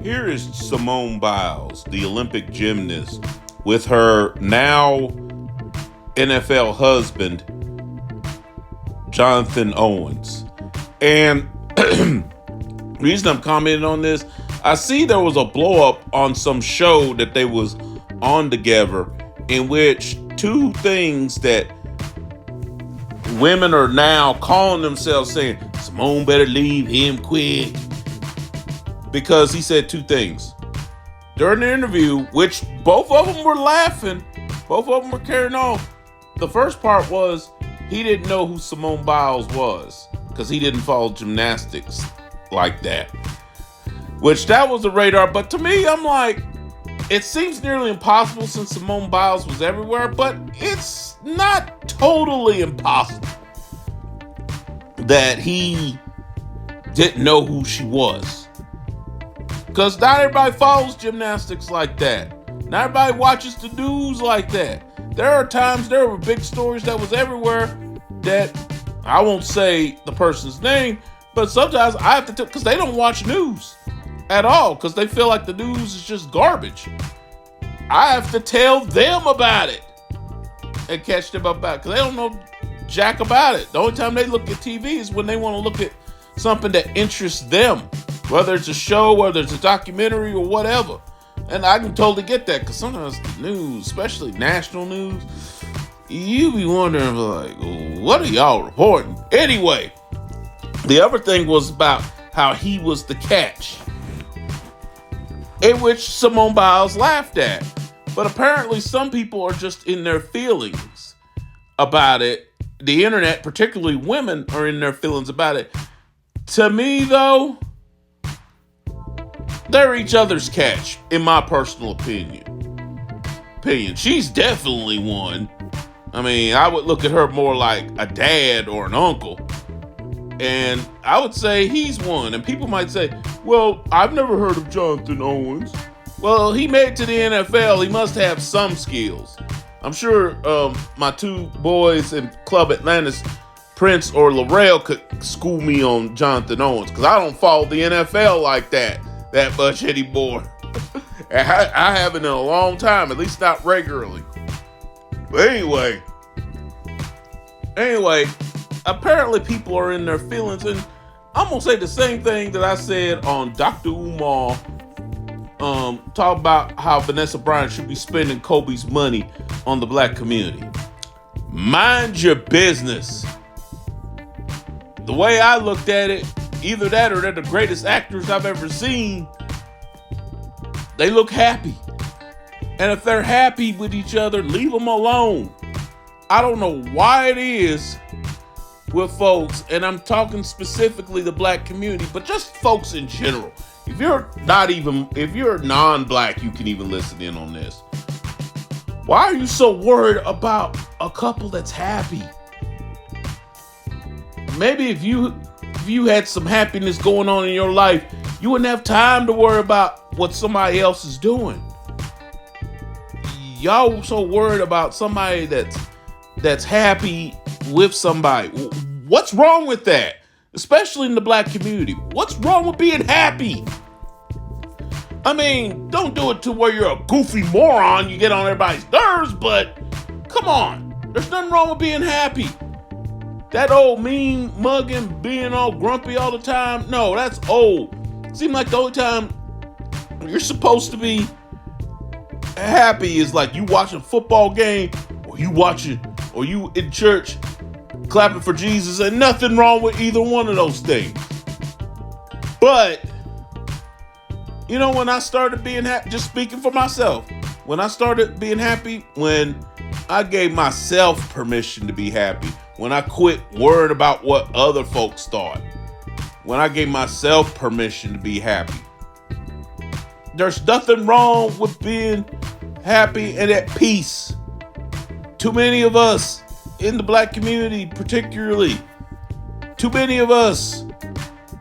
Here is Simone Biles, the Olympic gymnast, with her now NFL husband, Jonathan Owens. And reason I'm commenting on this, I see there was a blow up on some show that they was on together, in which two things that women are now calling themselves saying, Simone better leave him quick. Because he said two things during the interview, which both of them were laughing, both of them were carrying on. The first part was he didn't know who Simone Biles was because he didn't follow gymnastics like that, which that was the radar. But to me, I'm like, it seems nearly impossible since Simone Biles was everywhere, but it's not totally impossible that he didn't know who she was. Because not everybody follows gymnastics like that. Not everybody watches the news like that. There are times there were big stories that was everywhere that I won't say the person's name, but sometimes I have to because they don't watch news at all because they feel like the news is just garbage. I have to tell them about it and catch them about it because they don't know jack about it. The only time they look at TV is when they want to look at something that interests them. Whether it's a show, whether it's a documentary or whatever. And I can totally get that because sometimes the news, especially national news, you be wondering like, what are y'all reporting? Anyway, the other thing was about how he was the catch, in which Simone Biles laughed at. But apparently some people are just in their feelings about it. The internet, particularly women, are in their feelings about it. To me, though, they're each other's catch, in my personal opinion. She's definitely one. I mean, I would look at her more like a dad or an uncle. And I would say he's one. And people might say, well, I've never heard of Jonathan Owens. Well, he made it to the NFL. He must have some skills. I'm sure my two boys in Club Atlantis, Prince or Laurel, could school me on Jonathan Owens. Because I don't follow the NFL like that much anymore. I haven't in a long time, at least not regularly. But anyway, apparently people are in their feelings, and I'm gonna say the same thing that I said on Dr. Umar. Talk about how Vanessa Bryant should be spending Kobe's money on the black community. Mind your business. The way I looked at it, either that or they're the greatest actors I've ever seen. They look happy. And if they're happy with each other, leave them alone. I don't know why it is with folks, and I'm talking specifically the black community, but just folks in general. If you're non-black, you can even listen in on this. Why are you so worried about a couple that's happy? Maybe if you had some happiness going on in your life, you wouldn't have time to worry about what somebody else is doing. Y'all so worried about somebody that's happy with somebody. What's wrong with that? Especially in the black community. What's wrong with being happy? I mean, don't do it to where you're a goofy moron, you get on everybody's nerves, but come on. There's nothing wrong with being happy. That old mean mugging, being all grumpy all the time, no, that's old. Seems like the only time you're supposed to be happy is like you watching a football game, or you in church clapping for Jesus, and nothing wrong with either one of those things. But, you know, when I started being happy, just speaking for myself, when I started being happy, when I gave myself permission to be happy, when I quit worried about what other folks thought, when I gave myself permission to be happy. There's nothing wrong with being happy and at peace. Too many of us in the black community, particularly, too many of us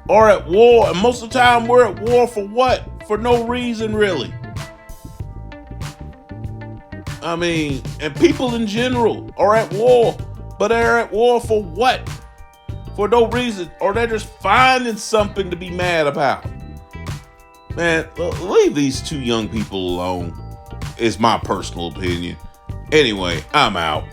are at war, and most of the time we're at war for what? For no reason, really. I mean, and people in general are at war, but they're at war for what? For no reason, or they're just finding something to be mad about. Man, leave these two young people alone, is my personal opinion. Anyway, I'm out.